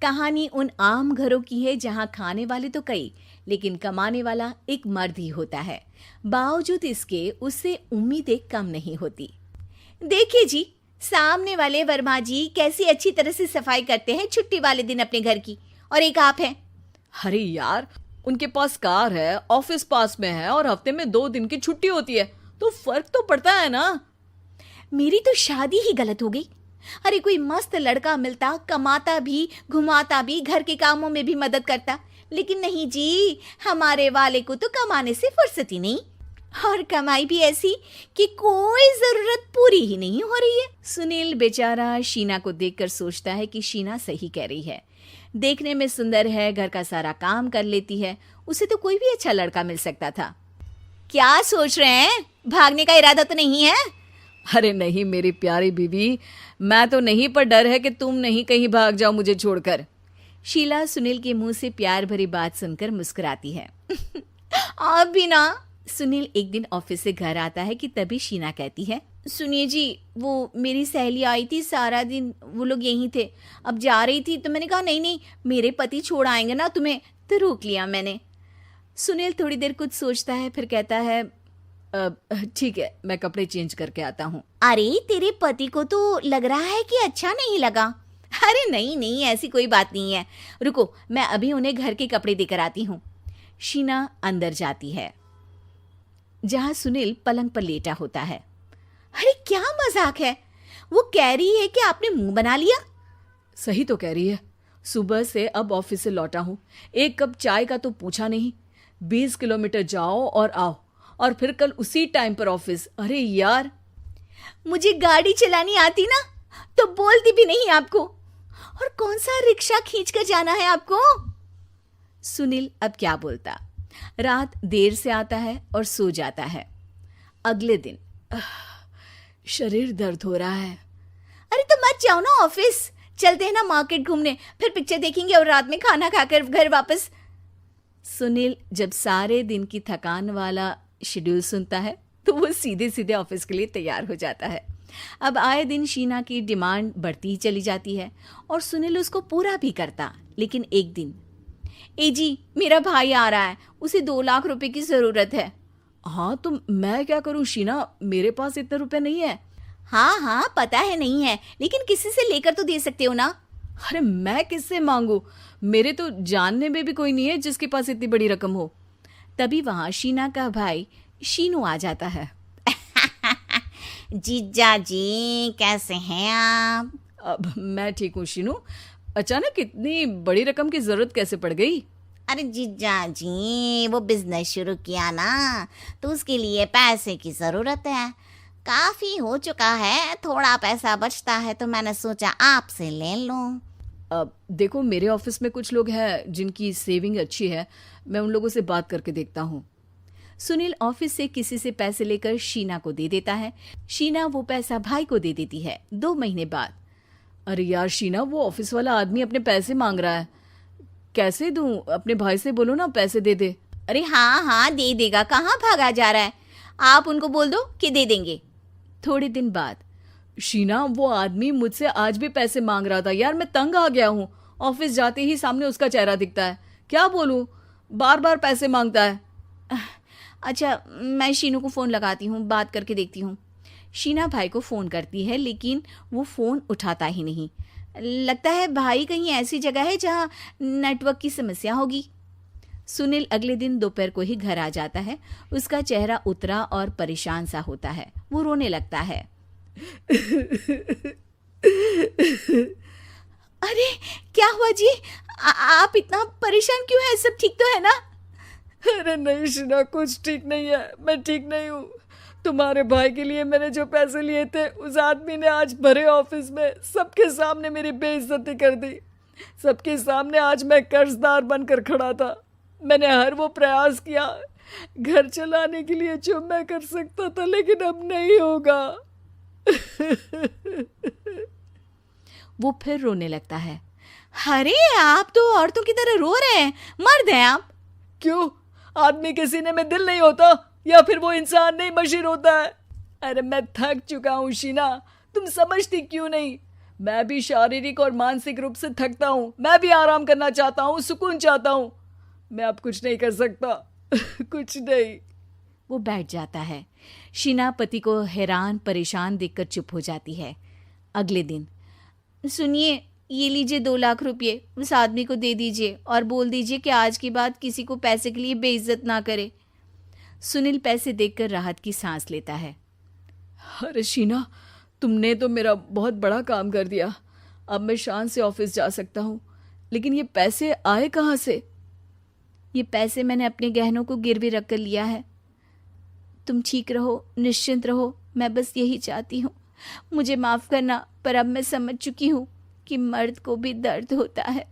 कहानी उन आम घरों की है जहां खाने वाले तो कई, लेकिन कमाने वाला एक मर्द ही होता है। बावजूद इसके उससे उम्मीदें कम नहीं होती। देखिए जी, सामने वाले वर्मा जी कैसी अच्छी तरह से सफाई करते हैं छुट्टी वाले दिन अपने घर की, और एक आप हैं। अरे यार, उनके पास कार है, ऑफिस पास में है और हफ्ते में 2 दिन की छुट्टी होती है, तो फर्क तो पड़ता है ना। मेरी तो शादी ही गलत हो गई। अरे कोई मस्त लड़का मिलता, कमाता भी, घुमाता भी, घर के कामों में भी मदद करता, लेकिन नहीं जी, हमारे वाले को तो कमाने से फुर्सत ही नहीं, और कमाई भी ऐसी कि कोई जरूरत पूरी ही नहीं हो रही है। सुनील बेचारा शीना को देखकर सोचता है कि शीना सही कह रही है। देखने में सुंदर है, घर का सारा काम कर लेती है, उसे तो कोई भी अच्छा लड़का मिल सकता था। क्या सोच रहे हैं? भागने का इरादा तो नहीं है? अरे नहीं मेरी प्यारी बीवी, मैं तो नहीं, पर डर है कि तुम नहीं कहीं भाग जाओ मुझे छोड़कर। शीला सुनील के मुंह से प्यार भरी बात सुनकर मुस्कुराती है। आप भी ना। सुनील एक दिन ऑफिस से घर आता है कि तभी शीना कहती है, सुनिए जी, वो मेरी सहेली आई थी, सारा दिन वो लोग यहीं थे, अब जा रही थी तो मैंने कहा नहीं नहीं, मेरे पति छोड़ आएंगे ना तुम्हें, तो रोक लिया मैंने। सुनील थोड़ी देर कुछ सोचता है, फिर कहता है, ठीक है, मैं कपड़े चेंज करके आता हूँ। अरे तेरे पति को तो लग रहा है कि अच्छा नहीं लगा। अरे नहीं नहीं, ऐसी कोई बात नहीं है, रुको मैं अभी उन्हें घर के कपड़े देकर आती हूँ। शीना अंदर जाती है जहां सुनील पलंग पर लेटा होता है। अरे क्या मजाक है, वो कह रही है कि आपने मुंह बना लिया। सही तो कह रही है, सुबह से अब ऑफिस से लौटा हूँ, एक कप चाय का तो पूछा नहीं, 20 किलोमीटर जाओ और आओ, और फिर कल उसी टाइम पर ऑफिस। अरे यार, मुझे गाड़ी चलानी आती ना तो बोलती भी नहीं आपको, और कौन सा रिक्शा खींच कर जाना है आपको। सुनील अब क्या बोलता। रात देर से आता है और सो जाता है। अगले दिन शरीर दर्द हो रहा है। अरे तो मत जाओ ना ऑफिस, चलते हैं ना मार्केट घूमने, फिर पिक्चर देखेंगे और रात में खाना खाकर घर वापस। सुनील जब सारे दिन की थकान वाला शेड्यूल सुनता है तो वो सीधे सीधे ऑफिस के लिए तैयार हो जाता है। अब आए दिन शीना की डिमांड बढ़ती ही चली जाती है और सुनील उसको पूरा भी करता। लेकिन एक दिन, ए जी मेरा भाई आ रहा है, उसे 2 लाख रुपए की जरूरत है। हाँ तो मैं क्या करूं शीना, मेरे पास इतने रुपए नहीं है। हाँ हाँ पता है नहीं है, लेकिन किसी से लेकर तो दे सकते हो ना। अरे मैं किससे मांगू, मेरे तो जानने में भी कोई नहीं है जिसके पास इतनी बड़ी रकम हो। तभी वहां शीना का भाई शीनू आ जाता है। जीजा जी कैसे हैं आप? अब मैं ठीक हूँ शीनू, अचानक इतनी बड़ी रकम की जरूरत कैसे पड़ गई? अरे जीजा जी, वो बिजनेस शुरू किया ना, तो उसके लिए पैसे की जरूरत है, काफी हो चुका है, थोड़ा पैसा बचता है तो मैंने सोचा आपसे ले लूं। अब देखो, मेरे ऑफिस में कुछ लोग हैं जिनकी सेविंग अच्छी है, मैं उन लोगों से बात करके देखता हूँ। सुनील ऑफिस से किसी से पैसे लेकर शीना को दे देता है। शीना वो पैसा भाई को दे देती है 2 महीने बाद। अरे यार शीना, वो ऑफिस वाला आदमी अपने पैसे मांग रहा है, कैसे दूं? अपने भाई से बोलो ना पैसे दे दे। अरे हाँ हाँ दे देगा, कहाँ भागा जा रहा है, आप उनको बोल दो कि दे देंगे। थोड़े दिन बाद, शीना वो आदमी मुझसे आज भी पैसे मांग रहा था यार, मैं तंग आ गया हूँ, ऑफिस जाते ही सामने उसका चेहरा दिखता है, क्या बोलूँ, बार बार पैसे मांगता है। अच्छा मैं शीनू को फ़ोन लगाती हूँ, बात करके देखती हूँ। शीना भाई को फ़ोन करती है लेकिन वो फ़ोन उठाता ही नहीं। लगता है भाई कहीं ऐसी जगह है जहाँ नेटवर्क की समस्या होगी। सुनील अगले दिन दोपहर को ही घर आ जाता है। उसका चेहरा उतरा और परेशान सा होता है, वो रोने लगता है। अरे क्या हुआ जी, आप इतना परेशान क्यों हैं? सब ठीक तो है ना? अरे नहीं शीना, कुछ ठीक नहीं है, मैं ठीक नहीं हूँ। तुम्हारे भाई के लिए मैंने जो पैसे लिए थे, उस आदमी ने आज भरे ऑफिस में सबके सामने मेरी बेइज्जती कर दी। सबके सामने आज मैं कर्जदार बनकर खड़ा था। मैंने हर वो प्रयास किया घर चलाने के लिए जो मैं कर सकता था, लेकिन अब नहीं होगा। वो फिर रोने लगता है। अरे आप तो औरतों की तरह रो रहे हैं, मर्द हैं आप। क्यों, आदमी के सीने में दिल नहीं होता, या फिर वो इंसान नहीं मशीन होता है? अरे मैं थक चुका हूँ शीना, तुम समझती क्यों नहीं? मैं भी शारीरिक और मानसिक रूप से थकता हूँ, मैं भी आराम करना चाहता हूँ, सुकून चाहता हूँ। मैं अब कुछ नहीं कर सकता। कुछ नहीं। वो बैठ जाता है। शीना पति को हैरान परेशान देखकर चुप हो जाती है। अगले दिन, सुनिए, ये लीजिए 2 लाख रुपये, उस आदमी को दे दीजिए और बोल दीजिए कि आज के बाद किसी को पैसे के लिए बेइज्जत ना करे। सुनील पैसे देखकर राहत की सांस लेता है। अरे शीना, तुमने तो मेरा बहुत बड़ा काम कर दिया। अब मैं शान से ऑफिस जा सकता हूँ। लेकिन ये पैसे आए कहाँ से? ये पैसे मैंने अपने गहनों को गिरवी रख कर लिया है। तुम ठीक रहो, निश्चिंत रहो, मैं बस यही चाहती हूँ। मुझे माफ़ करना, पर अब मैं समझ चुकी हूँ कि मर्द को भी दर्द होता है।